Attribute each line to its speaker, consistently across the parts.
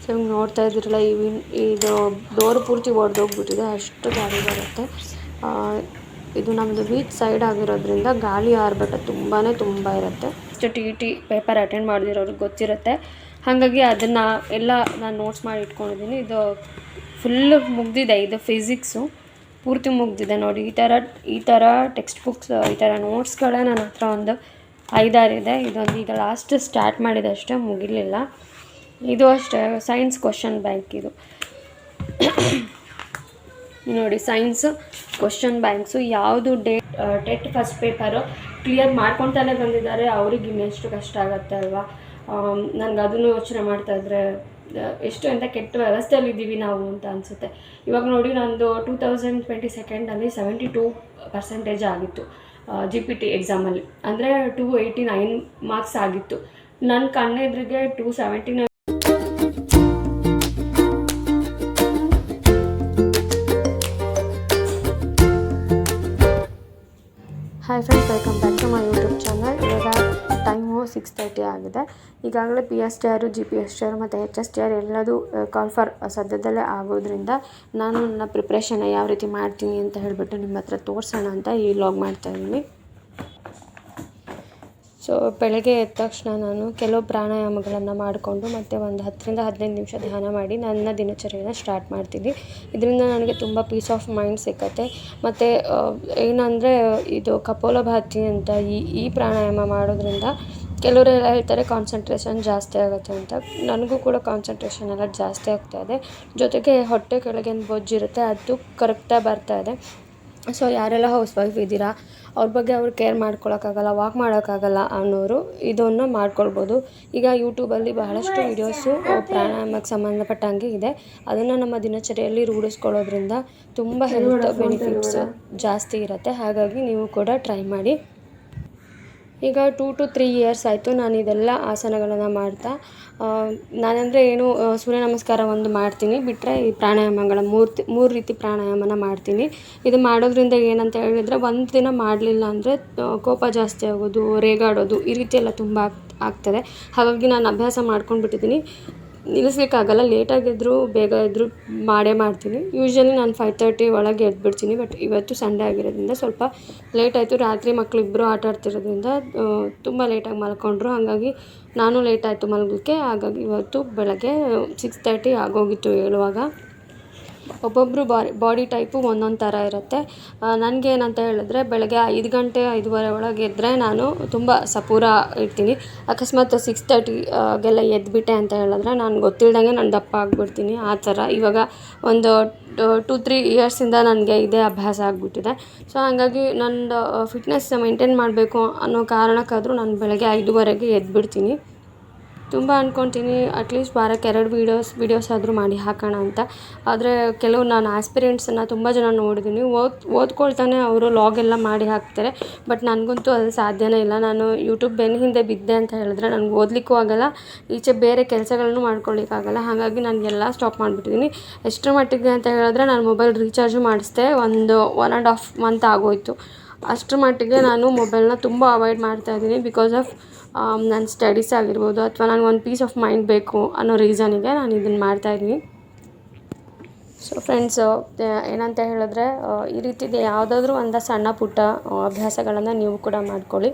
Speaker 1: ಇವಾಗ ನೋಡ್ತಾ ಇದ್ರಲ್ಲ ಇದು ಡೋರ್ ಪೂರ್ತಿ ಒಡೆದೋಗ್ಬಿಟ್ಟಿದೆ, ಅಷ್ಟು ಗಾಳಿ ಬರುತ್ತೆ. ಇದು ನಮ್ಮದು ಬೀಚ್ ಸೈಡ್ ಆಗಿರೋದ್ರಿಂದ ಗಾಳಿ ಆರ್ಭಟ ತುಂಬ ಇರುತ್ತೆ. ಟಿ ಪೇಪರ್ ಅಟೆಂಡ್ ಮಾಡಿದಿರೋರಿಗೆ ಗೊತ್ತಿರುತ್ತೆ. ಹಾಗಾಗಿ ಅದನ್ನು ಎಲ್ಲ ನಾನು ನೋಟ್ಸ್ ಮಾಡಿ ಇಟ್ಕೊಂಡಿದ್ದೀನಿ. ಇದು ಫುಲ್ಲು ಮುಗ್ದಿದೆ. ಇದು ಫಿಸಿಕ್ಸು ಪೂರ್ತಿ ಮುಗ್ದಿದೆ ನೋಡಿ. ಈ ಥರ ಟೆಕ್ಸ್ಟ್ ಬುಕ್ಸ್, ಈ ಥರ ನೋಟ್ಸ್ಗಳೇ ನನ್ನ ಹತ್ರ ಒಂದು 5-6 ಇದೆ. ಇದೊಂದು ಈಗ ಲಾಸ್ಟ್ ಸ್ಟಾರ್ಟ್ ಮಾಡಿದೆ ಅಷ್ಟೇ, ಮುಗಿಲಿಲ್ಲ. ಇದು ಅಷ್ಟೇ ಸೈನ್ಸ್ ಕ್ವಶನ್ ಬ್ಯಾಂಕ್. ಇದು ನೋಡಿ, ಸೈನ್ಸ್ ಕ್ವಶನ್ ಬ್ಯಾಂಕ್ಸು. ಯಾವುದು ಟೆಟ್ ಫಸ್ಟ್ ಪೇಪರು ಕ್ಲಿಯರ್ ಮಾಡ್ಕೊತಾನೆ ಬಂದಿದ್ದಾರೆ, ಅವ್ರಿಗೆ ಇನ್ನೆಷ್ಟು ಕಷ್ಟ ಆಗುತ್ತೆ ಅಲ್ವಾ. ನನಗೆ ಅದನ್ನು ಯೋಚನೆ ಮಾಡ್ತಾಯಿದ್ರೆ ಎಷ್ಟು ಅಂತ ಕೆಟ್ಟ ವ್ಯವಸ್ಥೆಯಲ್ಲಿ ಇದ್ದೀವಿ ನಾವು ಅಂತ ಅನಿಸುತ್ತೆ. ಇವಾಗ ನೋಡಿ, ನಂದು 2022 72% ಆಗಿತ್ತು GPT ಎಕ್ಸಾಮಲ್ಲಿ. ಅಂದರೆ 289 ಮಾರ್ಕ್ಸ್ ಆಗಿತ್ತು. ನನ್ನ ಕಣ್ಣೆದ್ರಿಗೆ 279. Hi friends, welcome back to my YouTube channel. ಇವಾಗ ಟೈಮು 6:30 ಆಗಿದೆ. ಈಗಾಗಲೇ PSTR, GPSTR ಮತ್ತು HSTR ಎಲ್ಲದೂ ಕಾಲ್ ಫಾರ್ ಸದ್ಯದಲ್ಲೇ ಆಗೋದ್ರಿಂದ ನಾನು ನನ್ನ ಪ್ರಿಪ್ರೇಷನ್ ಯಾವ ರೀತಿ ಮಾಡ್ತೀನಿ ಅಂತ ಹೇಳಿಬಿಟ್ಟು ನಿಮ್ಮ ಹತ್ರ ತೋರಿಸೋಣ ಅಂತ ಈ ವ್ಲಾಗ್ ಮಾಡ್ತಾಯಿದ್ದೀನಿ. ಸೊ ಬೆಳಗ್ಗೆ ಎದ್ದ ತಕ್ಷಣ ನಾನು ಕೆಲವು ಪ್ರಾಣಾಯಾಮಗಳನ್ನು ಮಾಡಿಕೊಂಡು ಮತ್ತು ಒಂದು 10-15 ನಿಮಿಷ ಧ್ಯಾನ ಮಾಡಿ ನನ್ನ ದಿನಚರಿಯನ್ನು ಸ್ಟಾರ್ಟ್ ಮಾಡ್ತೀನಿ. ಇದರಿಂದ ನನಗೆ ತುಂಬ ಪೀಸ್ ಆಫ್ ಮೈಂಡ್ ಸಿಕ್ಕತ್ತೆ. ಮತ್ತು ಏನಂದರೆ ಇದು ಕಪಾಲಭಾತಿ ಅಂತ ಈ ಪ್ರಾಣಾಯಾಮ ಮಾಡೋದ್ರಿಂದ ಕೆಲವರೆಲ್ಲ ಹೇಳ್ತಾರೆ ಕಾನ್ಸಂಟ್ರೇಷನ್ ಜಾಸ್ತಿ ಆಗುತ್ತೆ ಅಂತ. ನನಗೂ ಕೂಡ ಕಾನ್ಸಂಟ್ರೇಷನ್ ಎಲ್ಲ ಜಾಸ್ತಿ ಆಗ್ತಾಯಿದೆ. ಜೊತೆಗೆ ಹೊಟ್ಟೆ ಕೆಳಗೇನು ಬೊಜ್ಜಿರುತ್ತೆ ಅದು ಕರೆಕ್ಟಾಗಿ ಬರ್ತಾಯಿದೆ. ಸೊ ಯಾರೆಲ್ಲ ಹೌಸ್ ವೈಫ್ ಇದ್ದೀರಾ, ಅವ್ರ ಬಗ್ಗೆ ಅವ್ರು ಕೇರ್ ಮಾಡ್ಕೊಳಕ್ಕಾಗಲ್ಲ, ವಾಕ್ ಮಾಡೋಕ್ಕಾಗಲ್ಲ ಅನ್ನೋರು ಇದನ್ನು ಮಾಡ್ಕೊಳ್ಬೋದು. ಈಗ ಯೂಟ್ಯೂಬಲ್ಲಿ ಬಹಳಷ್ಟು ವೀಡಿಯೋಸು ಪ್ರಾಣಾಯಾಮಕ್ಕೆ ಸಂಬಂಧಪಟ್ಟಂಗೆ ಇದೆ. ಅದನ್ನು ನಮ್ಮ ದಿನಚರಿಯಲ್ಲಿ ರೂಢಿಸ್ಕೊಳ್ಳೋದ್ರಿಂದ ತುಂಬ ಹೆಲ್ತ್ ಬೆನಿಫಿಟ್ಸ್ ಜಾಸ್ತಿ ಇರುತ್ತೆ. ಹಾಗಾಗಿ ನೀವು ಕೂಡ ಟ್ರೈ ಮಾಡಿ. ಈಗ 2 to 3 ಇಯರ್ಸ್ ಆಯಿತು ನಾನು ಇದೆಲ್ಲ ಆಸನಗಳನ್ನು ಮಾಡ್ತಾ. ನಾನಂದರೆ ಏನು ಸೂರ್ಯ ನಮಸ್ಕಾರ ಒಂದು ಮಾಡ್ತೀನಿ, ಬಿಟ್ಟರೆ ಈ ಪ್ರಾಣಾಯಾಮಗಳ 3 ರೀತಿ ಪ್ರಾಣಾಯಾಮನ ಮಾಡ್ತೀನಿ. ಇದು ಮಾಡೋದ್ರಿಂದ ಏನಂತ ಹೇಳಿದರೆ, ಒಂದು ದಿನ ಮಾಡಲಿಲ್ಲ ಅಂದರೆ ಕೋಪ ಜಾಸ್ತಿ ಆಗೋದು, ರೇಗಾಡೋದು ಈ ರೀತಿ ಎಲ್ಲ ತುಂಬ ಆಗ್ತದೆ. ಹಾಗಾಗಿ ನಾನು ಅಭ್ಯಾಸ ಮಾಡ್ಕೊಂಡ್ಬಿಟ್ಟಿದ್ದೀನಿ. ನಿಲ್ಲಿಸ್ಲಿಕ್ಕಾಗಲ್ಲ. ಲೇಟಾಗಿದ್ದರೂ ಬೇಗ ಎದ್ದರೂ ಮಾಡ್ತೀನಿ. ಯೂಶ್ವಲಿ ನಾನು 5:30 ಒಳಗೆ ಎದ್ಬಿಡ್ತೀನಿ. ಬಟ್ ಇವತ್ತು ಸಂಡೇ ಆಗಿರೋದ್ರಿಂದ ಸ್ವಲ್ಪ ಲೇಟ್ ಆಯಿತು. ರಾತ್ರಿ ಮಕ್ಕಳಿಬ್ಬರು ಆಟ ಆಡ್ತಿರೋದ್ರಿಂದ ತುಂಬ ಲೇಟಾಗಿ ಮಲ್ಕೊಂಡ್ರು. ಹಾಗಾಗಿ ನಾನು ಲೇಟ್ ಆಯಿತು ಮಲಗಲಿಕ್ಕೆ. ಹಾಗಾಗಿ ಇವತ್ತು ಬೆಳಗ್ಗೆ 6:30 ಆಗೋಗಿತ್ತು ಹೇಳುವಾಗ. ಒಬ್ಬೊಬ್ಬರು ಬಾಡಿ ಟೈಪು ಒಂದೊಂದು ಥರ ಇರುತ್ತೆ. ನನಗೇನಂತ ಹೇಳಿದ್ರೆ, ಬೆಳಗ್ಗೆ 5 ಗಂಟೆ 5:30 ಒಳಗೆ ಎದ್ದರೆ ನಾನು ತುಂಬ ಸಪೂರ ಇರ್ತೀನಿ. ಅಕಸ್ಮಾತ್ 6:30ಗೆಲ್ಲ ಎದ್ಬಿಟ್ಟೆ ಅಂತ ಹೇಳಿದ್ರೆ ನಾನು ಗೊತ್ತಿಲ್ದಂಗೆ ನಾನು ದಪ್ಪ ಆಗಿಬಿಡ್ತೀನಿ. ಆ ಥರ ಇವಾಗ ಒಂದು 2-3 ಇಯರ್ಸಿಂದ ನನಗೆ ಇದೇ ಅಭ್ಯಾಸ ಆಗಿಬಿಟ್ಟಿದೆ. ಸೊ ಹಾಗಾಗಿ ನಂದು ಫಿಟ್ನೆಸ್ ಮೇಂಟೈನ್ ಮಾಡಬೇಕು ಅನ್ನೋ ಕಾರಣಕ್ಕಾದರೂ ನಾನು ಬೆಳಗ್ಗೆ 5:30ಗೆ ಎದ್ಬಿಡ್ತೀನಿ. ತುಂಬ ಅಂದ್ಕೊತೀನಿ ಅಟ್ಲೀಸ್ಟ್ ವಾರಕ್ಕೆ 2 ವೀಡಿಯೋಸ್ ಆದರೂ ಮಾಡಿ ಹಾಕೋಣ ಅಂತ. ಆದರೆ ಕೆಲವು ನಾನು ಆಸ್ಪಿರೆಂಟ್ಸನ್ನು ತುಂಬ ಜನ ನೋಡಿದ್ದೀನಿ, ಓದ್ಕೊಳ್ತಾನೆ ಅವರು ಲಾಗೆಲ್ಲ ಮಾಡಿ ಹಾಕ್ತಾರೆ. ಬಟ್ ನನಗಂತೂ ಅದು ಸಾಧ್ಯನೇ ಇಲ್ಲ. ನಾನು ಯೂಟ್ಯೂಬ್ ಬೆನ್ನ ಹಿಂದೆ ಬಿದ್ದೆ ಅಂತ ಹೇಳಿದ್ರೆ ನನಗೆ ಓದಲಿಕ್ಕೂ ಆಗೋಲ್ಲ, ಈಚೆ ಬೇರೆ ಕೆಲಸಗಳನ್ನು ಮಾಡ್ಕೊಳ್ಳಿಕ್ಕಾಗಲ್ಲ. ಹಾಗಾಗಿ ನನಗೆಲ್ಲ ಸ್ಟಾಪ್ ಮಾಡಿಬಿಟ್ಟಿದ್ದೀನಿ. ಎಷ್ಟರ ಮಟ್ಟಿಗೆ ಅಂತ ಹೇಳಿದ್ರೆ, ನಾನು ಮೊಬೈಲ್ ರೀಚಾರ್ಜು ಮಾಡಿಸ್ದೆ 1.5 ಮಂತ್ ಆಗೋಯಿತು. ಅಷ್ಟರ ಮಟ್ಟಿಗೆ ನಾನು ಮೊಬೈಲ್ನ ತುಂಬ ಅವಾಯ್ಡ್ ಮಾಡ್ತಾಯಿದ್ದೀನಿ. ಬಿಕಾಸ್ ಆಫ್ ನನ್ನ ಸ್ಟಡೀಸ್ ಆಗಿರ್ಬೋದು, ಅಥವಾ ನನಗೆ ಒಂದು ಪೀಸ್ ಆಫ್ ಮೈಂಡ್ ಬೇಕು ಅನ್ನೋ ರೀಸನಿಗೆ ನಾನು ಇದನ್ನು ಮಾಡ್ತಾಯಿದ್ದೀನಿ. ಸೊ ಫ್ರೆಂಡ್ಸ್, ಏನಂತ ಹೇಳಿದ್ರೆ, ಈ ರೀತಿದು ಯಾವುದಾದ್ರೂ ಒಂದು ಸಣ್ಣ ಪುಟ್ಟ ಅಭ್ಯಾಸಗಳನ್ನು ನೀವು ಕೂಡ ಮಾಡ್ಕೊಳ್ಳಿ.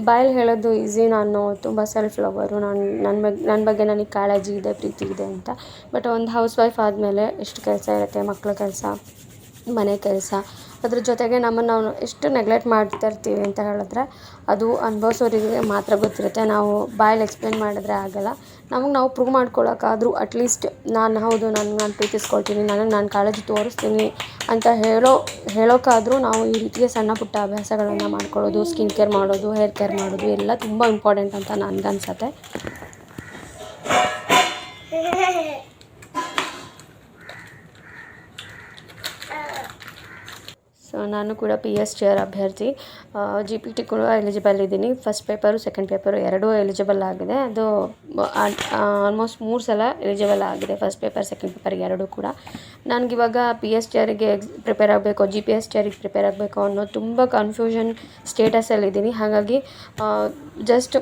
Speaker 1: ಬಾಯಲ್ಲಿ ಹೇಳೋದು ಈಸಿ, ನಾನು ತುಂಬ ಸೆಲ್ಫ್ ಲವರು, ನನ್ನ ಬಗ್ಗೆ ನನಗೆ ಕಾಳಜಿ ಇದೆ, ಪ್ರೀತಿ ಇದೆ ಅಂತ. ಬಟ್ ಒಂದು ಹೌಸ್ ವೈಫ್ ಆದಮೇಲೆ ಎಷ್ಟು ಕೆಲಸ ಇರುತ್ತೆ, ಮಕ್ಕಳ ಕೆಲಸ, ಮನೆ ಕೆಲಸ, ಅದ್ರ ಜೊತೆಗೆ ನಮ್ಮನ್ನು ನಾವು ಎಷ್ಟು ನೆಗ್ಲೆಕ್ಟ್ ಮಾಡ್ತಾ ಇರ್ತೀವಿ ಅಂತ ಹೇಳಿದ್ರೆ ಅದು ಅನುಭವಿಸೋರಿಗೆ ಮಾತ್ರ ಗೊತ್ತಿರುತ್ತೆ. ನಾವು ಬಾಯಲ್ಲಿ ಎಕ್ಸ್ಪ್ಲೇನ್ ಮಾಡಿದ್ರೆ ಆಗೋಲ್ಲ. ನಮಗೆ ನಾವು ಪ್ರೂವ್ ಮಾಡ್ಕೊಳ್ಳೋಕ್ಕಾದರೂ ಅಟ್ಲೀಸ್ಟ್ ನಾನು ಪ್ರೀತಿಸ್ಕೊಳ್ತೀನಿ, ನಾನು ಕಾಳಜಿ ತೋರಿಸ್ತೀನಿ ಅಂತ ಹೇಳೋಕ್ಕಾದರೂ ನಾವು ಈ ರೀತಿಯ ಸಣ್ಣ ಪುಟ್ಟ ಅಭ್ಯಾಸಗಳನ್ನು ಮಾಡ್ಕೊಳ್ಳೋದು, ಸ್ಕಿನ್ ಕೇರ್ ಮಾಡೋದು, ಹೇರ್ ಕೇರ್ ಮಾಡೋದು ಎಲ್ಲ ತುಂಬ ಇಂಪಾರ್ಟೆಂಟ್ ಅಂತ ನನಗನ್ಸುತ್ತೆ. ಸೊ ನಾನು ಕೂಡ PSTR ಅಭ್ಯರ್ಥಿ. GPT ಕೂಡ ಎಲಿಜಿಬಲ್ ಇದ್ದೀನಿ. ಫಸ್ಟ್ ಪೇಪರು ಸೆಕೆಂಡ್ ಪೇಪರು ಎರಡೂ ಎಲಿಜಿಬಲ್ ಆಗಿದೆ. ಅದು ಆಲ್ಮೋಸ್ಟ್ 3 ಸಲ ಎಲಿಜಿಬಲ್ ಆಗಿದೆ, ಫಸ್ಟ್ ಪೇಪರ್ ಸೆಕೆಂಡ್ ಪೇಪರ್ ಎರಡೂ ಕೂಡ. ನನಗಿವಾಗ PSTRಗೆ ಪ್ರಿಪೇರ್ ಆಗಬೇಕು, GPSTRಗೆ ಪ್ರಿಪೇರ್ ಆಗಬೇಕು ಅನ್ನೋ ತುಂಬ ಕನ್ಫ್ಯೂಷನ್ ಸ್ಟೇಟಸಲ್ಲಿದ್ದೀನಿ. ಹಾಗಾಗಿ ಜಸ್ಟ್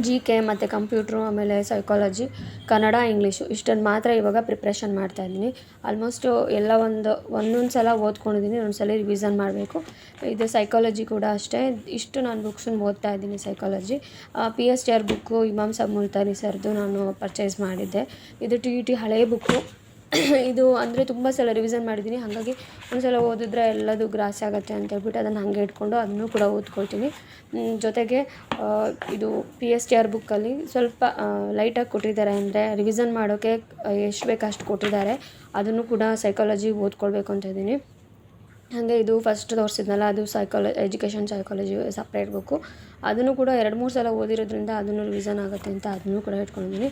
Speaker 1: GK ಮತ್ತು ಕಂಪ್ಯೂಟ್ರು, ಆಮೇಲೆ ಸೈಕಾಲಜಿ, ಕನ್ನಡ, ಇಂಗ್ಲೀಷು ಇಷ್ಟನ್ನು ಮಾತ್ರ ಇವಾಗ ಪ್ರಿಪ್ರೇಷನ್ ಮಾಡ್ತಾಯಿದ್ದೀನಿ. ಆಲ್ಮೋಸ್ಟು ಎಲ್ಲ ಒಂದೊಂದು ಸಲ ಓದ್ಕೊಂಡಿದ್ದೀನಿ, ಇನ್ನೊಂದು ಸಲ ರಿವಿಸನ್ ಮಾಡಬೇಕು. ಇದು ಸೈಕಾಲಜಿ ಕೂಡ ಅಷ್ಟೇ, ಇಷ್ಟು ನಾನು ಬುಕ್ಸನ್ನು ಓದ್ತಾ ಇದ್ದೀನಿ. ಸೈಕಾಲಜಿ PSTR ಬುಕ್ಕು ಇಮಾಮ್ ಸಾಬ್ ಮುಲ್ತಾನಿ ಸರ್ದು ನಾನು ಪರ್ಚೇಸ್ ಮಾಡಿದ್ದೆ. ಇದು TET ಹಳೆಯ ಬುಕ್ಕು. ಇದು ಅಂದರೆ ತುಂಬ ಸಲ ರಿವಿಸನ್ ಮಾಡಿದ್ದೀನಿ, ಹಾಗಾಗಿ ಒಂದು ಸಲ ಓದಿದ್ರೆ ಎಲ್ಲದು ಗ್ರಾಸ್ ಆಗುತ್ತೆ ಅಂತ ಹೇಳ್ಬಿಟ್ಟು ಅದನ್ನು ಹಾಗೆ ಇಟ್ಕೊಂಡು ಅದನ್ನು ಕೂಡ ಓದ್ಕೊಳ್ತೀನಿ. ಜೊತೆಗೆ ಇದು PSTR ಬುಕ್ಕಲ್ಲಿ ಸ್ವಲ್ಪ ಲೈಟಾಗಿ ಕೊಟ್ಟಿದ್ದಾರೆ, ಅಂದರೆ ರಿವಿಸನ್ ಮಾಡೋಕ್ಕೆ ಎಷ್ಟು ಬೇಕು ಅಷ್ಟು ಕೊಟ್ಟಿದ್ದಾರೆ. ಅದನ್ನು ಕೂಡ ಸೈಕಾಲಜಿ ಓದ್ಕೊಳ್ಬೇಕು ಅಂತ ಇದ್ದೀನಿ. ಹಾಗೆ ಇದು ಫಸ್ಟ್ ತೋರಿಸಿದ್ನಲ್ಲ, ಅದು ಎಜುಕೇಷನ್ ಸೈಕಾಲಜಿ ಸಪ್ರೇಟ್ ಬುಕ್ಕು. ಅದನ್ನು ಕೂಡ 2-3 ಸಲ ಓದಿರೋದ್ರಿಂದ ಅದನ್ನು ರಿವಿಸನ್ ಆಗುತ್ತೆ ಅಂತ ಅದನ್ನು ಕೂಡ ಇಟ್ಕೊಂಡಿದ್ದೀನಿ.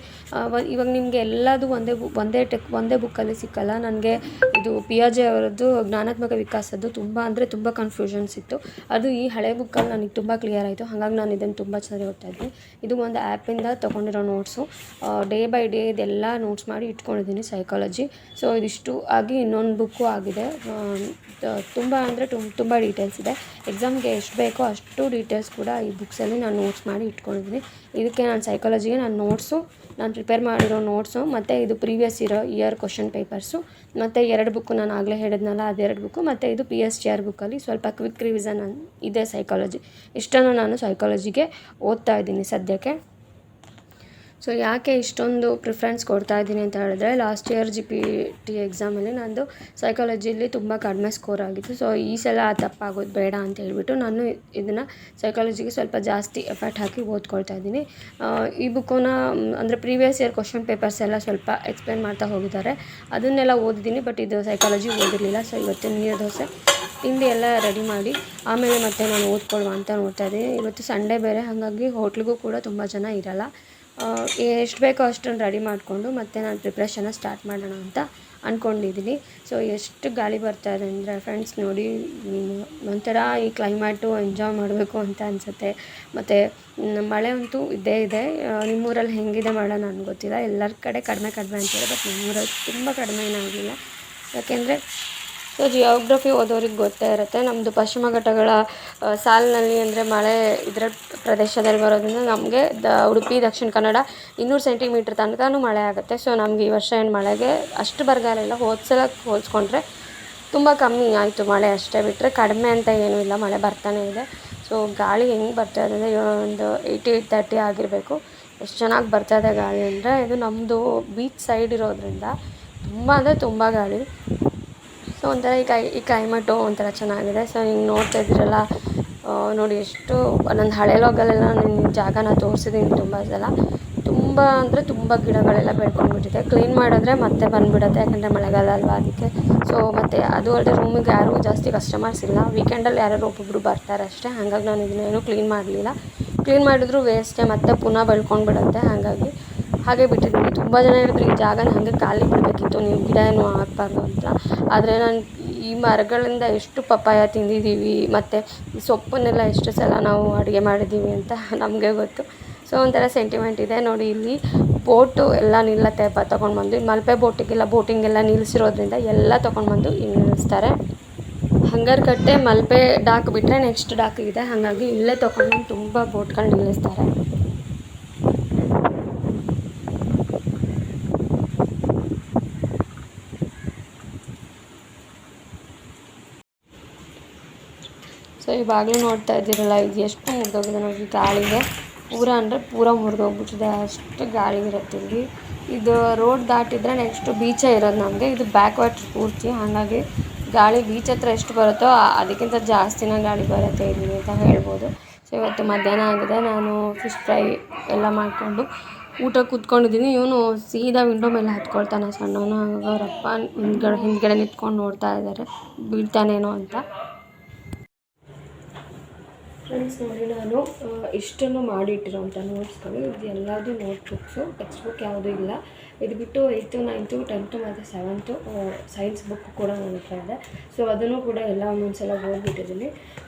Speaker 1: ಇವಾಗ ನಿಮಗೆ ಎಲ್ಲದು ಒಂದೇ ಬುಕ್ಕಲ್ಲಿ ಸಿಕ್ಕಲ್ಲ. ನನಗೆ ಇದು ಪಿಯಾಜೆ ಅವರದ್ದು ಜ್ಞಾನಾತ್ಮಕ ವಿಕಾಸದ್ದು ತುಂಬ ಕನ್ಫ್ಯೂಷನ್ಸ್ ಇತ್ತು. ಅದು ಈ ಹಳೆ ಬುಕ್ಕಲ್ಲಿ ನನಗೆ ತುಂಬ ಕ್ಲಿಯರ್ ಆಯಿತು. ಹಾಗಾಗಿ ನಾನು ಇದನ್ನು ತುಂಬ ಚೆನ್ನಾಗಿ ಓದ್ತಾ ಇದ್ದೀನಿ. ಇದು ಒಂದು ಆ್ಯಪಿಂದ ತೊಗೊಂಡಿರೋ ನೋಟ್ಸು. ಡೇ ಬೈ ಡೇ ಇದೆಲ್ಲ ನೋಟ್ಸ್ ಮಾಡಿ ಇಟ್ಕೊಂಡಿದ್ದೀನಿ ಸೈಕಾಲಜಿ. ಸೊ ಇದಿಷ್ಟು ಆಗಿ ಇನ್ನೊಂದು ಬುಕ್ಕು ಆಗಿದೆ. ತುಂಬ ಡೀಟೇಲ್ಸ್ ಇದೆ. ಎಕ್ಸಾಮ್ಗೆ ಎಷ್ಟು ಬೇಕೋ ಅಷ್ಟು ಡೀಟೇಲ್ಸ್ ಕೂಡ ಈ ಬುಕ್ಸಲ್ಲಿ ನಾನು ನೋಟ್ಸ್ ಮಾಡಿ ಇಟ್ಕೊಂಡಿದ್ದೀನಿ. ಇದಕ್ಕೆ ನಾನು ಸೈಕಾಲಜಿಗೆ ನಾನು ಪ್ರಿಪೇರ್ ಮಾಡಿರೋ ನೋಟ್ಸು ಮತ್ತು ಇದು ಪ್ರೀವಿಯಸ್ ಇಯರ್ ಕ್ವಶನ್ ಪೇಪರ್ಸು ಮತ್ತು 2 ಬುಕ್ಕು ನಾನು ಆಗಲೇ ಹೇಳಿದ್ನಲ್ಲ, ಅದು 2 ಬುಕ್ಕು ಮತ್ತು ಇದು PSTR ಬುಕ್ಕಲ್ಲಿ ಸ್ವಲ್ಪ ಕ್ವಿಕ್ ರಿವಿಸನ್ ಇದೆ ಸೈಕಾಲಜಿ. ಇಷ್ಟನ್ನು ನಾನು ಸೈಕಾಲಜಿಗೆ ಓದ್ತಾ ಇದ್ದೀನಿ ಸದ್ಯಕ್ಕೆ. ಸೊ ಯಾಕೆ ಇಷ್ಟೊಂದು ಪ್ರಿಫರೆನ್ಸ್ ಕೊಡ್ತಾ ಇದ್ದೀನಿ ಅಂತ ಹೇಳಿದ್ರೆ, ಲಾಸ್ಟ್ ಇಯರ್ GPT ಎಕ್ಸಾಮಲ್ಲಿ ನಂದು ಸೈಕಾಲಜಿಲಿ ತುಂಬ ಕಡಿಮೆ ಸ್ಕೋರ್ ಆಗಿತ್ತು. ಸೊ ಈ ಸಲ ತಪ್ಪಾಗೋದು ಬೇಡ ಅಂತ ಹೇಳ್ಬಿಟ್ಟು ನಾನು ಇದನ್ನು ಸೈಕಾಲಜಿಗೆ ಸ್ವಲ್ಪ ಜಾಸ್ತಿ ಎಫರ್ಟ್ ಹಾಕಿ ಓದ್ಕೊಳ್ತಾ ಇದ್ದೀನಿ. ಈ ಬುಕ್ಕನ್ನ ಅಂದರೆ ಪ್ರೀವಿಯಸ್ ಇಯರ್ ಕ್ವಶನ್ ಪೇಪರ್ಸ್ ಎಲ್ಲ ಸ್ವಲ್ಪ ಎಕ್ಸ್ಪ್ಲೇನ್ ಮಾಡ್ತಾ ಹೋಗಿದ್ದಾರೆ, ಅದನ್ನೆಲ್ಲ ಓದಿದ್ದೀನಿ. ಬಟ್ ಇದು ಸೈಕಾಲಜಿ ಓದಿರಲಿಲ್ಲ. ಸೊ ಇವತ್ತು ನೀರು ದೋಸೆ ತಿಂಡಿ ಎಲ್ಲ ರೆಡಿ ಮಾಡಿ ಆಮೇಲೆ ಮತ್ತೆ ನಾನು ಓದ್ಕೊಳ್ಳುವ ಅಂತ ನೋಡ್ತಾ ಇದ್ದೀನಿ. ಇವತ್ತು ಸಂಡೇ ಬೇರೆ, ಹಾಗಾಗಿ ಹೋಟ್ಲಿಗೂ ಕೂಡ ತುಂಬ ಜನ ಇರಲ್ಲ. ಎಷ್ಟು ಬೇಕೋ ಅಷ್ಟನ್ನು ರೆಡಿ ಮಾಡಿಕೊಂಡು ಮತ್ತೆ ನಾನು ಪ್ರಿಪ್ರೇಷನ್ನ ಸ್ಟಾರ್ಟ್ ಮಾಡೋಣ ಅಂತ ಅಂದ್ಕೊಂಡಿದ್ದೀನಿ. ಸೊ ಎಷ್ಟು ಗಾಳಿ ಬರ್ತಾ ಇದೆ ಅಂದರೆ ಫ್ರೆಂಡ್ಸ್ ನೋಡಿ, ಒಂಥರ ಈ ಕ್ಲೈಮೇಟು ಎಂಜಾಯ್ ಮಾಡಬೇಕು ಅಂತ ಅನಿಸುತ್ತೆ. ಮತ್ತು ಮಳೆ ಅಂತೂ ಇದ್ದೇ ಇದೆ. ನಿಮ್ಮೂರಲ್ಲಿ ಹೆಂಗಿದೆ ಮಳೆ ನನಗೆ ಗೊತ್ತಿಲ್ಲ. ಎಲ್ಲರ ಕಡೆ ಕಡಿಮೆ ಅಂತಾರೆ, ಬಟ್ ನಮ್ಮೂರಲ್ಲಿ ತುಂಬ ಕಡಿಮೆ ಏನಾಗಲಿಲ್ಲ. ಯಾಕೆಂದರೆ ಸೊ ಜಿಯೋಗ್ರಫಿ ಓದೋರಿಗೆ ಗೊತ್ತೇ ಇರುತ್ತೆ. ನಮ್ಮದು ಪಶ್ಚಿಮ ಘಟ್ಟಗಳ ಸಾಲಿನಲ್ಲಿ ಅಂದರೆ ಮಳೆ ಇದರ ಪ್ರದೇಶದಲ್ಲಿ ಬರೋದ್ರಿಂದ ನಮಗೆ ಉಡುಪಿ, ದಕ್ಷಿಣ ಕನ್ನಡ 200 ಸೆಂಟಿಮೀಟ್ರ್ ತನಕನೂ ಮಳೆ ಆಗುತ್ತೆ. ಸೊ ನಮಗೆ ಈ ವರ್ಷ ಏನು ಮಳೆಗೆ ಅಷ್ಟು ಬರಗಾಲ ಇಲ್ಲ. ಸಲಕ್ಕೆ ಹೋಲಿಸ್ಕೊಂಡ್ರೆ ತುಂಬ ಕಮ್ಮಿ ಆಯಿತು ಮಳೆ, ಅಷ್ಟೇ ಬಿಟ್ಟರೆ ಕಡಿಮೆ ಅಂತ ಏನೂ ಇಲ್ಲ, ಮಳೆ ಬರ್ತಾನೆ ಇದೆ. ಸೊ ಗಾಳಿ ಹೆಂಗೆ ಬರ್ತಾ ಇದೆ ಅಂದರೆ ಒಂದು 80-30 ಆಗಿರಬೇಕು. ಎಷ್ಟು ಚೆನ್ನಾಗಿ ಬರ್ತಾಯಿದೆ ಗಾಳಿ ಅಂದರೆ. ಇದು ನಮ್ಮದು ಬೀಚ್ ಸೈಡ್ ಇರೋದ್ರಿಂದ ತುಂಬ ಗಾಳಿ. ಸೊ ಒಂಥರ ಈ ಕ್ಲೈಮೇಟು ಒಂಥರ ಚೆನ್ನಾಗಿದೆ. ಸೊ ಹಿಂಗೆ ನೋಡ್ತಾ ಇದ್ದೀರಲ್ಲ, ನೋಡಿ ಎಷ್ಟು ನನ್ನ ಹಳೆ ಲಾಗಲ್ಲೆಲ್ಲ ನಾನು ಜಾಗನ ತೋರಿಸಿದ್ದೀನಿ ತುಂಬ ಸಲ. ತುಂಬ ಗಿಡಗಳೆಲ್ಲ ಬೆಳ್ಕೊಂಡ್ಬಿಟ್ಟಿದೆ. ಕ್ಲೀನ್ ಮಾಡಿದ್ರೆ ಮತ್ತೆ ಬಂದುಬಿಡುತ್ತೆ, ಯಾಕಂದರೆ ಮಳೆಗಾಲ ಅಲ್ವಾ ಅದಕ್ಕೆ. ಸೊ ಮತ್ತು ಅದು ಅಲ್ಲದೆ ರೂಮಿಗೆ ಯಾರೂ ಜಾಸ್ತಿ ಕಸ್ಟಮರ್ಸ್ ಇಲ್ಲ. ವೀಕೆಂಡಲ್ಲಿ ಯಾರು ಒಬ್ಬೊಬ್ಬರು ಬರ್ತಾರೆ ಅಷ್ಟೇ. ಹಾಗಾಗಿ ನಾನು ಇದನ್ನೇನು ಕ್ಲೀನ್ ಮಾಡಲಿಲ್ಲ. ಕ್ಲೀನ್ ಮಾಡಿದ್ರು ವೇಸ್ಟೇ, ಮತ್ತೆ ಪುನಃ ಬೆಳ್ಕೊಂಡ್ಬಿಡುತ್ತೆ. ಹಾಗೆ ಬಿಟ್ಟಿದ್ದೀನಿ. ತುಂಬ ಜನ ಹೇಳಿದ್ರು ಈ ಜಾಗನ ಹಾಗೆ ಖಾಲಿ ಬಿಡಬೇಕಿತ್ತು, ನೀವು ಗಿಡ ಏನೂ ಹಾಕಬಾರ್ದು ಅಂತ. ಆದರೆ ನಾನು ಈ ಮರಗಳಿಂದ ಎಷ್ಟು ಪಪ್ಪಾಯ ತಿಂದಿದ್ದೀವಿ, ಮತ್ತು ಈ ಸೊಪ್ಪನ್ನೆಲ್ಲ ಎಷ್ಟು ಸಲ ನಾವು ಅಡುಗೆ ಮಾಡಿದ್ದೀವಿ ಅಂತ ನಮಗೆ ಗೊತ್ತು. ಸೊ ಒಂಥರ ಸೆಂಟಿಮೆಂಟ್ ಇದೆ. ನೋಡಿ ಇಲ್ಲಿ ಬೋಟು ಎಲ್ಲ ನಿಲ್ಲತ್ತೆ ತೊಗೊಂಡ್ಬಂದು. ಮಲ್ಪೆ ಬೋಟಿಂಗೆಲ್ಲ ನಿಲ್ಲಿಸಿರೋದ್ರಿಂದ ಎಲ್ಲ ತೊಗೊಂಡ್ಬಂದು ಇಲ್ಲಿ ನಿಲ್ಲಿಸ್ತಾರೆ. ಹಂಗರಕಟ್ಟೆ ಮಲ್ಪೆ ಡಾಕ್ ಬಿಟ್ಟರೆ ನೆಕ್ಸ್ಟ್ ಡಾಕ್ ಇದೆ, ಹಾಗಾಗಿ ಇಲ್ಲೇ ತೊಗೊಂಡು ತುಂಬ ಬೋಟ್ಗಳು ನಿಲ್ಲಿಸ್ತಾರೆ. ಸೊ ಇವಾಗಲೂ ನೋಡ್ತಾ ಇದ್ದೀರಲ್ಲ, ಇದು ಎಷ್ಟು ಮುರಿದೋಗಿದೆ ನೋಡಿ ಗಾಳಿಗೆ. ಪೂರ ಮುರಿದೋಗ್ಬಿಟ್ಟಿದೆ, ಅಷ್ಟು ಗಾಳಿ ಇರುತ್ತೆ ಇಲ್ಲಿ. ಇದು ರೋಡ್ ದಾಟಿದರೆ ನೆಕ್ಸ್ಟು ಬೀಚೇ ಇರೋದು ನಮಗೆ. ಇದು ಬ್ಯಾಕ್ ವಾಟರ್ ಪೂರ್ತಿ, ಹಾಗಾಗಿ ಗಾಳಿ ಬೀಚ್ ಹತ್ರ ಎಷ್ಟು ಬರುತ್ತೋ ಅದಕ್ಕಿಂತ ಜಾಸ್ತಿನೇ ಗಾಳಿ ಬರುತ್ತೆ ಇಲ್ಲಿ ಅಂತ ಹೇಳ್ಬೋದು. ಸೊ ಇವತ್ತು ಮಧ್ಯಾಹ್ನ ಆಗಿದೆ, ನಾನು ಫಿಶ್ ಫ್ರೈ ಎಲ್ಲ ಮಾಡಿಕೊಂಡು ಊಟ ಕೂತ್ಕೊಂಡಿದ್ದೀನಿ. ಇವನು ಸೀದಾ ವಿಂಡೋ ಮೇಲೆ ಹತ್ಕೊಳ್ತಾನೆ ಸಣ್ಣವನು. ಅವರಪ್ಪ ಹಿಂದ್ಗಡೆ ನಿಂತ್ಕೊಂಡು ನೋಡ್ತಾ ಇದ್ದಾರೆ ಬೀಳ್ತಾನೇನೋ ಅಂತ. ಫ್ರೆಂಡ್ಸ್ ನೋಡಿ, ನಾನು ಇಷ್ಟನ್ನು ಮಾಡಿಟ್ಟಿರೋಂಥ ನೋಟ್ಸ್ಗಳು, ಇದು ಎಲ್ಲದೂ ನೋಟ್ಬುಕ್ಸು, ಟೆಕ್ಸ್ಟ್ ಬುಕ್ ಯಾವುದೂ ಇಲ್ಲ. ಇದು ಬಿಟ್ಟು 8th, 9th, 10th ಮತ್ತು 7th ಸೈನ್ಸ್ ಬುಕ್ ಕೂಡ ನನ್ನ ಹತ್ರ ಇದೆ. ಸೊ ಅದನ್ನು ಕೂಡ ಎಲ್ಲ ಒಂದೊಂದು ಸಲ ಓದ್ಬಿಟ್ಟಿದ್ದೀನಿ.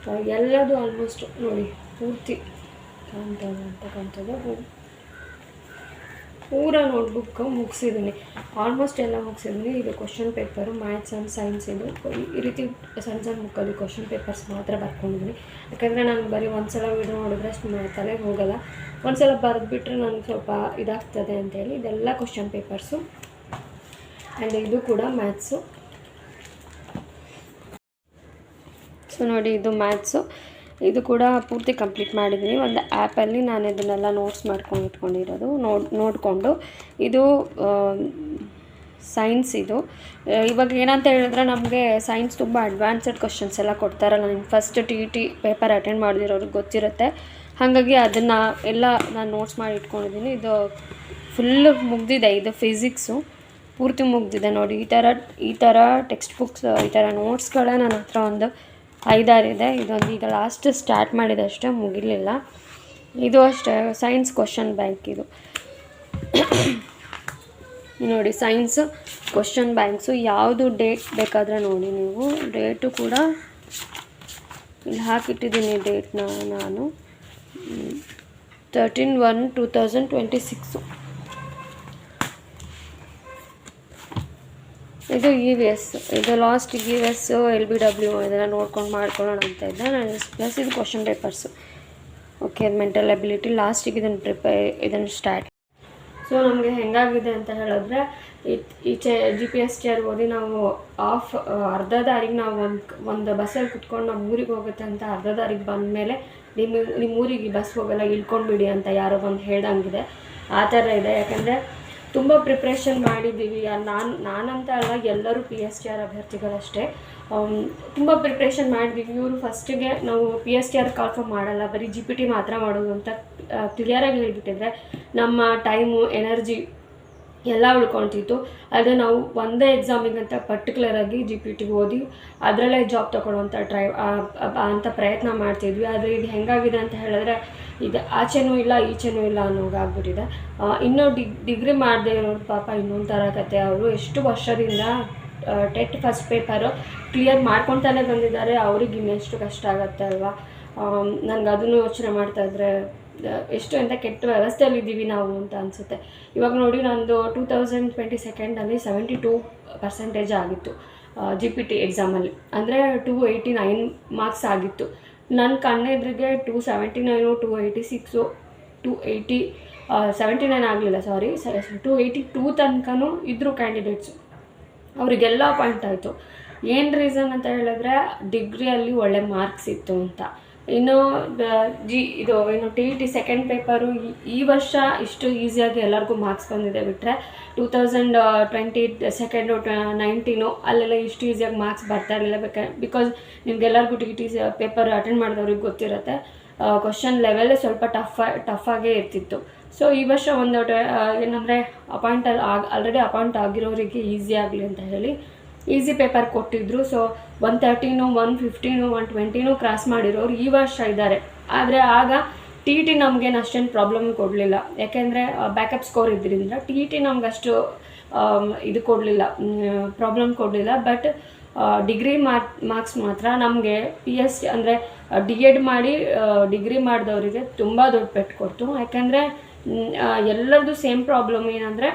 Speaker 1: ಎಲ್ಲದು ಆಲ್ಮೋಸ್ಟ್ ನೋಡಿ ಪೂರ್ತಿ ಕಾಣ್ತದೆ. ಪೂರ ನೋಟ್ಬುಕ್ ಮುಗಿಸಿದ್ದೀನಿ, ಆಲ್ಮೋಸ್ಟ್ ಎಲ್ಲ ಮುಗಿಸಿದ್ದೀನಿ. ಇದು question paper maths and science. ಇದು ಈ ರೀತಿ ಸಣ್ಣ ಸಣ್ಣ ಬುಕ್ಕಲ್ಲಿ ಕ್ವಶನ್ ಪೇಪರ್ಸ್ ಮಾತ್ರ ಬರ್ಕೊಂಡಿದ್ದೀನಿ. ಯಾಕಂದರೆ ನಾನು ಬರೀ ಒಂದು ಸಲ ವೀಡಿಯೋ ನೋಡಿದ್ರೆ ಅಷ್ಟು ತಲೆಗೆ ಹೋಗೋಲ್ಲ, ಒಂದು ಸಲ ಬರೆದ್ಬಿಟ್ರೆ ನನಗೆ ಸ್ವಲ್ಪ ಇದಾಗ್ತದೆ ಅಂತೇಳಿ ಇದೆಲ್ಲ ಕ್ವಶನ್ ಪೇಪರ್ಸು. ಆ್ಯಂಡ್ ಇದು ಕೂಡ ಮ್ಯಾಥ್ಸು. ಸೊ ನೋಡಿ, ಇದು ಮ್ಯಾಥ್ಸು. ಇದು ಕೂಡ ಪೂರ್ತಿ ಕಂಪ್ಲೀಟ್ ಮಾಡಿದ್ದೀನಿ. ಒಂದು ಆ್ಯಪಲ್ಲಿ ನಾನು ಇದನ್ನೆಲ್ಲ ನೋಟ್ಸ್ ಮಾಡ್ಕೊಂಡು ಇಟ್ಕೊಂಡಿರೋದು ನೋಡಿಕೊಂಡು. ಇದು ಸೈನ್ಸ್. ಇದು ಇವಾಗ ಏನಂತ ಹೇಳಿದ್ರೆ ನಮಗೆ ಸೈನ್ಸ್ ತುಂಬ ಅಡ್ವಾನ್ಸ್ಡ್ ಕ್ವಶನ್ಸ್ ಎಲ್ಲ ಕೊಡ್ತಾರಲ್ಲ. ನಾನು ಫಸ್ಟ್ ಟಿ ಪೇಪರ್ ಅಟೆಂಡ್ ಮಾಡಿರೋರಿಗೆ ಗೊತ್ತಿರುತ್ತೆ. ಹಾಗಾಗಿ ಅದನ್ನು ಎಲ್ಲ ನಾನು ನೋಟ್ಸ್ ಮಾಡಿ ಇಟ್ಕೊಂಡಿದ್ದೀನಿ. ಇದು ಫುಲ್ ಮುಗ್ದಿದೆ. ಇದು ಫಿಸಿಕ್ಸು ಪೂರ್ತಿ ಮುಗ್ದಿದೆ ನೋಡಿ. ಈ ಥರ ಟೆಕ್ಸ್ಟ್ ಬುಕ್ಸ್, ಈ ಥರ ನೋಟ್ಸ್ಗಳೇ ನನ್ನ ಹತ್ರ ಒಂದು 5-6 ಇದೆ. ಇದೊಂದು ಈಗ ಲಾಸ್ಟ್ ಸ್ಟಾರ್ಟ್ ಮಾಡಿದೆ ಅಷ್ಟೇ, ಮುಗಿಲಿಲ್ಲ. ಇದು ಅಷ್ಟೇ ಸೈನ್ಸ್ ಕ್ವಶನ್ ಬ್ಯಾಂಕ್. ಇದು ನೋಡಿ, ಸೈನ್ಸ್ ಕ್ವಶನ್ ಬ್ಯಾಂಕ್ಸು. ಯಾವುದು ಡೇಟ್ ಬೇಕಾದರೆ ನೋಡಿ ನೀವು. ಡೇಟು ಕೂಡ ಇಲ್ಲಿ ಹಾಕಿಟ್ಟಿದ್ದೀನಿ ಡೇಟ್ನ ನಾನು. 13/1/2026. ಇದು EVS. ಇದು ಲಾಸ್ಟ್ EVS LBW ಇದೆಲ್ಲ ನೋಡ್ಕೊಂಡು ಮಾಡ್ಕೊಳ್ಳೋಣ ಅಂತ ಇದ್ದೆ ನಾನು. ಪ್ಲಸ್ ಇದು question papers. Okay, mental ability ಲಾಸ್ಟಿಗೆ ಇದನ್ನು ಸ್ಟಾರ್ಟ್. ಸೊ ನಮಗೆ ಹೆಂಗಾಗಿದೆ ಅಂತ ಹೇಳಿದ್ರೆ, ಈ GPS ಚೇರ್ ಓದಿ ನಾವು ಅರ್ಧ ದಾರಿಗೆ ನಾವು ಒಂದು ಬಸ್ಸಲ್ಲಿ ಕುತ್ಕೊಂಡು ನಮ್ಮ ಊರಿಗೆ ಹೋಗುತ್ತೆ ಅಂತ ಅರ್ಧ ದಾರಿಗೆ ಬಂದಮೇಲೆ ನಿಮ್ಮ ಊರಿಗೆ ಬಸ್ ಹೋಗಲ್ಲ, ಇಳ್ಕೊಂಡ್ಬಿಡಿ ಅಂತ ಯಾರೋ ಬಂದು ಹೇಳ್ದಂಗಿದೆ. ಆ ಥರ ಇದೆ. ಯಾಕಂದರೆ ತುಂಬ ಪ್ರಿಪ್ರೇಷನ್ ಮಾಡಿದ್ದೀವಿ. ನಾನಂತ ಅಲ್ಲ, ಎಲ್ಲರೂ PSTR ಅಭ್ಯರ್ಥಿಗಳಷ್ಟೇ ತುಂಬ ಪ್ರಿಪ್ರೇಷನ್ ಮಾಡಿದ್ದೀವಿ. ಇವರು ಫಸ್ಟಿಗೆ ನಾವು PSTR ಕಾಲ್ಫಾರ್ಮ್ ಮಾಡಲ್ಲ, ಬರೀ GPT ಮಾತ್ರ ಮಾಡೋದು ಅಂತ ಕ್ಲಿಯರಾಗಿ ಹೇಳಿಬಿಟ್ಟಿದ್ರೆ ನಮ್ಮ ಟೈಮು ಎನರ್ಜಿ ಎಲ್ಲ ಉಳ್ಕೊಳ್ತಿತ್ತು. ಅದೇ ನಾವು ಒಂದೇ ಎಕ್ಸಾಮಿಗಂತ ಪರ್ಟಿಕ್ಯುಲರಾಗಿ GPT ಓದಿ ಅದರಲ್ಲೇ ಜಾಬ್ ತೊಗೊಳ್ಳೋವಂಥ ಅಂತ ಪ್ರಯತ್ನ ಮಾಡ್ತಿದ್ವಿ. ಆದರೆ ಇದು ಹೆಂಗಾಗಿದೆ ಅಂತ ಹೇಳಿದ್ರೆ, ಇದು ಆಚೆನೂ ಇಲ್ಲ ಈಚೆನೂ ಇಲ್ಲ ಅನ್ನೋಗಾಗ್ಬಿಟ್ಟಿದೆ. ಇನ್ನೂ ಡಿಗ್ರಿ ಮಾಡದೇ ಇರೋರು ಪಾಪ ಇನ್ನೊಂದು ಥರ ಕತೆ. ಅವರು ಎಷ್ಟು ವರ್ಷದಿಂದ ಟೆಟ್ ಫಸ್ಟ್ ಪೇಪರು ಕ್ಲಿಯರ್ ಮಾಡ್ಕೊತಾನೆ ಬಂದಿದ್ದಾರೆ. ಅವ್ರಿಗೆ ಇನ್ನೆಷ್ಟು ಕಷ್ಟ ಆಗುತ್ತೆ ಅಲ್ವಾ. ನನಗೆ ಅದನ್ನು ಯೋಚನೆ ಮಾಡ್ತಾಯಿದ್ರೆ ಎಷ್ಟು ಅಂತ ಕೆಟ್ಟ ವ್ಯವಸ್ಥೆಯಲ್ಲಿದ್ದೀವಿ ನಾವು ಅಂತ ಅನಿಸುತ್ತೆ. ಇವಾಗ ನೋಡಿ, ನಂದು 2022 72% ಆಗಿತ್ತು GPT ಎಕ್ಸಾಮಲ್ಲಿ. ಅಂದರೆ 289 ಮಾರ್ಕ್ಸ್ ಆಗಿತ್ತು. ನನ್ನ ಕಣ್ಣೆದ್ರಿಗೆ 279, 286, 279 ಆಗಲಿಲ್ಲ, ಸಾರಿ 282 ತನಕನೂ ಇದ್ದರು ಕ್ಯಾಂಡಿಡೇಟ್ಸು. ಅವರಿಗೆಲ್ಲ ಅಪಾಯಿಂಟ್ ಆಯಿತು. ಏನು ರೀಸನ್ ಅಂತ ಹೇಳಿದ್ರೆ, ಡಿಗ್ರಿಯಲ್ಲಿ ಒಳ್ಳೆ ಮಾರ್ಕ್ಸ್ ಇತ್ತು ಅಂತ. ಇನ್ನು ಇದು ಏನು TET ಸೆಕೆಂಡ್ ಪೇಪರು ಈ ವರ್ಷ ಇಷ್ಟು ಈಸಿಯಾಗಿ ಎಲ್ಲರಿಗೂ ಮಾರ್ಕ್ಸ್ ಬಂದಿದೆ. ಬಿಟ್ಟರೆ 2022 ಅಲ್ಲೆಲ್ಲ ಇಷ್ಟು ಈಸಿಯಾಗಿ ಮಾರ್ಕ್ಸ್ ಬರ್ತಾ ಇರಲಿಲ್ಲ. ಬಿಕಾಸ್ ನಿಮಗೆಲ್ಲರಿಗೂ TET ಪೇಪರ್ ಅಟೆಂಡ್ ಮಾಡಿದವ್ರಿಗೆ ಗೊತ್ತಿರುತ್ತೆ, ಕ್ವಶನ್ ಲೆವೆಲ್ಲೇ ಸ್ವಲ್ಪ ಟಫಾಗೇ ಇರ್ತಿತ್ತು. ಸೊ ಈ ವರ್ಷ ಒಂದು ಏನಂದರೆ ಆಲ್ರೆಡಿ ಅಪಾಯಿಂಟ್ ಆಗಿರೋರಿಗೆ ಈಸಿ ಆಗಲಿ ಅಂತ ಹೇಳಿ ಈಸಿ ಪೇಪರ್ ಕೊಟ್ಟಿದ್ದರು. ಸೊ 130, 115, 120 ಕ್ರಾಸ್ ಮಾಡಿರೋರು ಈ ವರ್ಷ ಇದ್ದಾರೆ. ಆದರೆ ಆಗ TET ನಮಗೇನು ಅಷ್ಟೇನು ಪ್ರಾಬ್ಲಮ್ ಕೊಡಲಿಲ್ಲ. ಯಾಕೆಂದರೆ ಬ್ಯಾಕಪ್ ಸ್ಕೋರ್ ಇದ್ದರಿಂದ TET ನಮ್ಗೆ ಅಷ್ಟು ಇದು ಕೊಡಲಿಲ್ಲ, ಪ್ರಾಬ್ಲಮ್ ಕೊಡಲಿಲ್ಲ. ಬಟ್ ಡಿಗ್ರಿ ಮಾರ್ಕ್ಸ್ ಮಾತ್ರ ನಮಗೆ PS ಅಂದರೆ DED ಮಾಡಿ ಡಿಗ್ರಿ ಮಾಡಿದವರಿಗೆ ತುಂಬ ದೊಡ್ಡ ಪೆಟ್ಟು ಕೊಡ್ತು. ಯಾಕೆಂದರೆ ಎಲ್ಲರದ್ದು ಸೇಮ್ ಪ್ರಾಬ್ಲಮ್ ಏನಂದರೆ,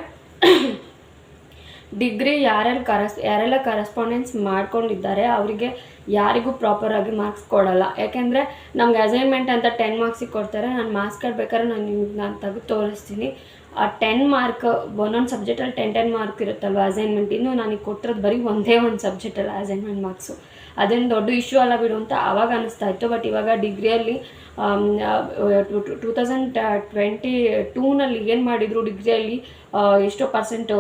Speaker 1: ಡಿಗ್ರಿ ಯಾರೆಲ್ಲ ಕರೆಸ್ಪಾಂಡೆನ್ಸ್ ಮಾಡ್ಕೊಂಡಿದ್ದಾರೆ ಅವರಿಗೆ ಯಾರಿಗೂ ಪ್ರಾಪರಾಗಿ ಮಾರ್ಕ್ಸ್ ಕೊಡಲ್ಲ. ಯಾಕೆಂದರೆ ನಮ್ಗೆ ಅಸೈನ್ಮೆಂಟ್ ಅಂತ 10 ಮಾರ್ಕ್ಸಿಗೆ ಕೊಡ್ತಾರೆ. ನಾನು ಮಾರ್ಕ್ಸ್ ಕಾರ್ಡ್ ಬೇಕಾದ್ರೆ ನಾನು ತೆಗೆದು ತೋರಿಸ್ತೀನಿ. ಆ 10 ಮಾರ್ಕ್ ಒಂದೊಂದು ಸಬ್ಜೆಕ್ಟಲ್ಲಿ 10 ಮಾರ್ಕ್ ಇರುತ್ತಲ್ವ ಅಸೈನ್ಮೆಂಟ್. ಇನ್ನು ನನಗೆ ಕೊಟ್ಟಿರೋದು ಬರೀ ಒಂದೇ ಒಂದು ಸಬ್ಜೆಕ್ಟಲ್ಲ ಅಸೈನ್ಮೆಂಟ್ ಮಾರ್ಕ್ಸು. ಅದೇನು ದೊಡ್ಡ ಇಶ್ಯೂ ಅಲ್ಲ ಬಿಡು ಅಂತ ಆವಾಗ ಅನ್ನಿಸ್ತಾ ಇತ್ತು. ಬಟ್ ಇವಾಗ ಡಿಗ್ರಿಯಲ್ಲಿ 2022 ಏನು ಮಾಡಿದರು, ಡಿಗ್ರಿಯಲ್ಲಿ ಎಷ್ಟೋ ಪರ್ಸೆಂಟು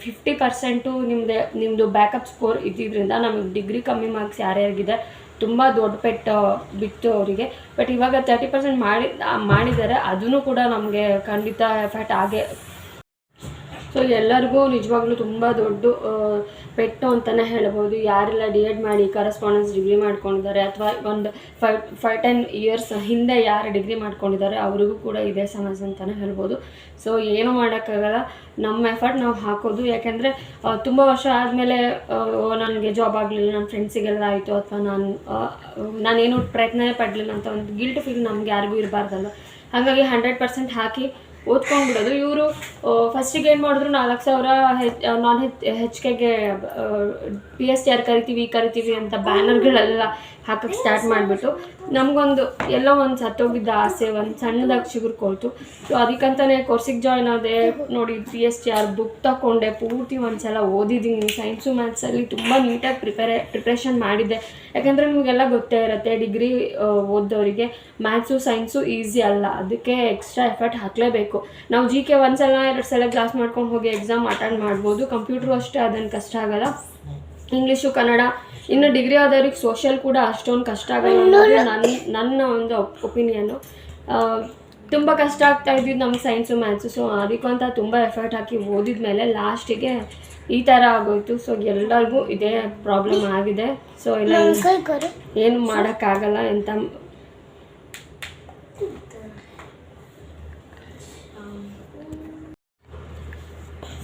Speaker 1: 50% ನಿಮ್ಮದು ಬ್ಯಾಕಪ್ ಸ್ಕೋರ್ ಇದ್ದಿದ್ದರಿಂದ ನಮಗೆ ಡಿಗ್ರಿ ಕಮ್ಮಿ ಮಾರ್ಕ್ಸ್ ಯಾರ್ಯಾರಿಗಿದೆ ತುಂಬ ದೊಡ್ಡ ಪೆಟ್ಟು ಬಿತ್ತು ಅವರಿಗೆ. ಬಟ್ ಇವಾಗ 30% ಮಾಡಿದ್ದಾರೆ. ಅದೂ ಕೂಡ ನಮಗೆ ಖಂಡಿತ ಎಫೆಕ್ಟ್ ಆಗೇ. ಸೊ ಎಲ್ಲರಿಗೂ ನಿಜವಾಗ್ಲೂ ತುಂಬ ದೊಡ್ಡ ಪೆಟ್ಟು ಅಂತಲೇ ಹೇಳ್ಬೋದು. ಯಾರೆಲ್ಲ DED ಮಾಡಿ ಕರೆಸ್ಪಾಂಡೆನ್ಸ್ ಡಿಗ್ರಿ ಮಾಡ್ಕೊಂಡಿದ್ದಾರೆ ಅಥವಾ ಒಂದು 5-10 ಇಯರ್ಸ್ ಹಿಂದೆ ಯಾರು ಡಿಗ್ರಿ ಮಾಡ್ಕೊಂಡಿದ್ದಾರೆ ಅವರಿಗೂ ಕೂಡ ಇದೇ ಸಮಸ್ಯೆ ಅಂತಲೇ ಹೇಳ್ಬೋದು. ಸೊ ಏನೂ ಮಾಡೋಕ್ಕಾಗಲ್ಲ, ನಮ್ಮ ಎಫರ್ಟ್ ನಾವು ಹಾಕೋದು. ಯಾಕೆಂದರೆ ತುಂಬ ವರ್ಷ ಆದಮೇಲೆ ನನಗೆ ಜಾಬ್ ಆಗಲಿಲ್ಲ, ನನ್ನ ಫ್ರೆಂಡ್ಸಿಗೆಲ್ಲ ಆಯಿತು, ಅಥವಾ ನಾನೇನು ಪ್ರಯತ್ನವೇ ಪಡಲಿಲ್ಲ ಅಂತ ಒಂದು ಗಿಲ್ಟ್ ಫೀಲ್ ನಮ್ಗೆ ಯಾರಿಗೂ ಇರಬಾರ್ದಲ್ಲ. ಹಾಗಾಗಿ 100% ಹಾಕಿ ಓದ್ಕೊಂಡ್ಬಿಡೋದು. ಇವರು ಫಸ್ಟಿಗೆ ಏನು ಮಾಡಿದ್ರು 4,000 ನಾನ್ HKಗೆ PSTR ಕರಿತೀವಿ ಅಂತ ಬ್ಯಾನರ್ಗಳೆಲ್ಲ ಹಾಕಕ್ಕೆ ಸ್ಟಾರ್ಟ್ ಮಾಡಿಬಿಟ್ಟು ನಮಗೊಂದು ಎಲ್ಲೋ ಒಂದು ಸತ್ತೋಗಿದ್ದ ಆಸೆ ಒಂದು ಸಣ್ಣದಾಗಿ ಚಿಗುರ್ಕೊಳ್ತು. ಸೊ ಅದಕ್ಕಂತಲೇ ಕೋರ್ಸಿಗೆ ಜಾಯ್ನ್ ಆದೆ. ನೋಡಿ PSTR ಬುಕ್ ತಗೊಂಡೆ, ಪೂರ್ತಿ ಒಂದು ಸಲ ಓದಿದ್ದೀನಿ. ಸೈನ್ಸು ಮ್ಯಾಥ್ಸಲ್ಲಿ ತುಂಬ ನೀಟಾಗಿ ಪ್ರಿಪ್ರೇಷನ್ ಮಾಡಿದ್ದೆ. ಯಾಕೆಂದರೆ ನಿಮಗೆಲ್ಲ ಗೊತ್ತೇ ಇರುತ್ತೆ, ಡಿಗ್ರಿ ಓದೋರಿಗೆ ಮ್ಯಾಥ್ಸು ಸೈನ್ಸು ಈಸಿ ಅಲ್ಲ, ಅದಕ್ಕೆ ಎಕ್ಸ್ಟ್ರಾ ಎಫರ್ಟ್ ಹಾಕಲೇಬೇಕು. ನಾವು GK 1 ಸಲ 2 ಸಲ ಕ್ಲಾಸ್ ಮಾಡ್ಕೊಂಡು ಹೋಗಿ ಎಕ್ಸಾಮ್ ಅಟೆಂಡ್ ಮಾಡ್ಬೋದು. ಕಂಪ್ಯೂಟ್ರು ಅಷ್ಟೇ, ಅದನ್ನು ಕಷ್ಟ ಆಗಲ್ಲ. ಇಂಗ್ಲೀಷು ಕನ್ನಡ ಇನ್ನು ಡಿಗ್ರಿ ಆದವ್ರಿಗೆ ಸೋಷಿಯಲ್ ಕೂಡ ಅಷ್ಟೊಂದು ಕಷ್ಟ ಆಗಲ್ಲ ಅನ್ನೋದು ನನ್ನ ಒಂದು ಒಪಿನಿಯನ್ನು. ತುಂಬ ಕಷ್ಟ ಆಗ್ತಾ ಇದ್ದಿದ್ದು ನಮ್ಗೆ ಸೈನ್ಸು ಮ್ಯಾಥ್ಸು. ಸೊ ಅದಕ್ಕಂತ ತುಂಬ ಎಫರ್ಟ್ ಹಾಕಿ ಓದಿದ ಮೇಲೆ ಲಾಸ್ಟಿಗೆ ಈ ಥರ ಆಗೋಯ್ತು. ಸೊ ಎಲ್ಲರಿಗೂ ಇದೇ ಪ್ರಾಬ್ಲಮ್ ಆಗಿದೆ. ಸೊ ಇಲ್ಲ ಏನು ಮಾಡೋಕ್ಕಾಗಲ್ಲ ಅಂತ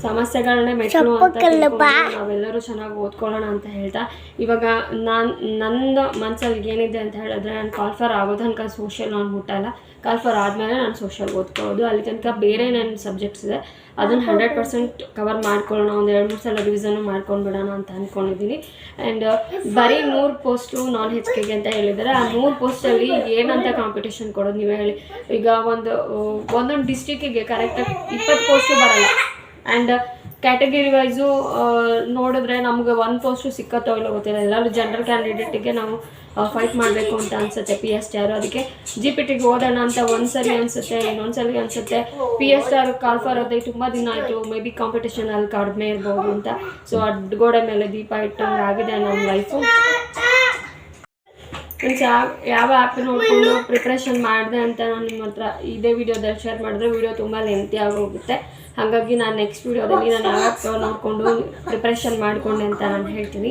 Speaker 1: ಸಮಸ್ಯೆಗಳನ್ನೇ ಮೆಟ್ಲು ಅಂತ ನಾವೆಲ್ಲರೂ ಚೆನ್ನಾಗಿ ಓದ್ಕೊಳ್ಳೋಣ ಅಂತ ಹೇಳ್ತಾ, ಇವಾಗ ನನ್ನ ಮನಸ್ಸಲ್ಲಿ ಏನಿದೆ ಅಂತ ಹೇಳಿದ್ರೆ, ನಾನು ಕಾಲ್ಫರ್ ಆಗೋ ತನಕ ಸೋಷಿಯಲ್ ನಾನು ಮುಟ್ಟಲ್ಲ. ಕಾಲ್ಫರ್ ಆದಮೇಲೆ ನಾನು ಸೋಷಿಯಲ್ ಓದ್ಕೊಳ್ಳೋದು. ಅಲ್ಲಿ ತನಕ ಬೇರೆ ನನ್ನ ಸಬ್ಜೆಕ್ಟ್ಸ್ ಇದೆ, ಅದನ್ನು 100% ಕವರ್ ಮಾಡ್ಕೊಳ್ಳೋಣ. ಒಂದು 2-3 ಸಲ ರಿವಿಸನ್ನು ಮಾಡ್ಕೊಂಡ್ಬಿಡೋಣ ಅಂತ ಅಂದ್ಕೊಂಡಿದ್ದೀನಿ. ಆ್ಯಂಡ್ ಬರೀ 100 ಪೋಸ್ಟು ನಾನ್ HKಗೆ ಅಂತ ಹೇಳಿದ್ದಾರೆ. ಆ 100 ಪೋಸ್ಟಲ್ಲಿ ಏನಂತ ಕಾಂಪಿಟೇಷನ್ ಕೊಡೋದು ನೀವೇ ಹೇಳಿ. ಈಗ ಒಂದೊಂದು ಡಿಸ್ಟ್ರಿಕ್ಕಿಗೆ ಕರೆಕ್ಟಾಗಿ 20 ಪೋಸ್ಟು ಬರೋಲ್ಲ. ಆ್ಯಂಡ್ ಕ್ಯಾಟಗರಿ ವೈಸು ನೋಡಿದ್ರೆ ನಮಗೆ 1 ಪೋಸ್ಟು ಸಿಕ್ಕತ್ತೋ ಇಲ್ಲ ಗೊತ್ತಿಲ್ಲ. ಎಲ್ಲರೂ ಜನರಲ್ ಕ್ಯಾಂಡಿಡೇಟಿಗೆ ನಾವು ಫೈಟ್ ಮಾಡಬೇಕು ಅಂತ ಅನಿಸುತ್ತೆ PSTR. ಅದಕ್ಕೆ GPTಗೆ ಓದೋಣ ಅಂತ ಒಂದ್ಸರಿ ಅನಿಸುತ್ತೆ, ಇನ್ನೊಂದ್ಸರಿ ಅನಿಸುತ್ತೆ PSTR ಕಾಲ್ಫರ್ ಅದೇ ತುಂಬ ದಿನ ಆಯಿತು, ಮೇ ಬಿ ಕಾಂಪಿಟೇಷನಲ್ಲಿ ಕಡಿಮೆ ಇರ್ಬೋದು ಅಂತ. ಸೊ ಗೋಡೆ ಮೇಲೆ ದೀಪ ಇಟ್ಟಂಗೆ ಆಗಿದೆ ನಮ್ಮ ಲೈಫು. ಮೀನ್ಸ್ ಯಾವ ಆ್ಯಪ್ ನೋಡಿಕೊಂಡು ಪ್ರಿಪ್ರೇಷನ್ ಮಾಡಿದೆ ಅಂತ ನಾನು ನಿಮ್ಮ ಹತ್ರ ಇದೇ ವಿಡಿಯೋದಲ್ಲಿ ಶೇರ್ ಮಾಡಿದ್ರೆ ವಿಡಿಯೋ ತುಂಬ ಲೆಂತಿ ಆಗೋಗುತ್ತೆ. ಹಾಗಾಗಿ ನಾನು ನೆಕ್ಸ್ಟ್ ವಿಡಿಯೋದಲ್ಲಿ ನಾನು ಯಾವ ಆ್ಯಪ್ ನೋಡಿಕೊಂಡು ಪ್ರಿಪ್ರೇಷನ್ ಮಾಡಿಕೊಂಡೆ ಅಂತ ನಾನು ಹೇಳ್ತೀನಿ.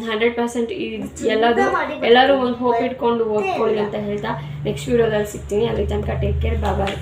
Speaker 1: 100% ಎಲ್ಲರೂ ಒಂದು ಹೋಪ್ ಇಟ್ಕೊಂಡು ಓದ್ಕೊಳ್ಳಿ ಅಂತ ಹೇಳ್ತಾ ನೆಕ್ಸ್ಟ್ ವಿಡಿಯೋದಲ್ಲಿ ಸಿಗ್ತೀನಿ. ಅಲ್ಲಿ ತನಕ ಟೇಕ್ ಕೇರ್, ಬಾಯ್.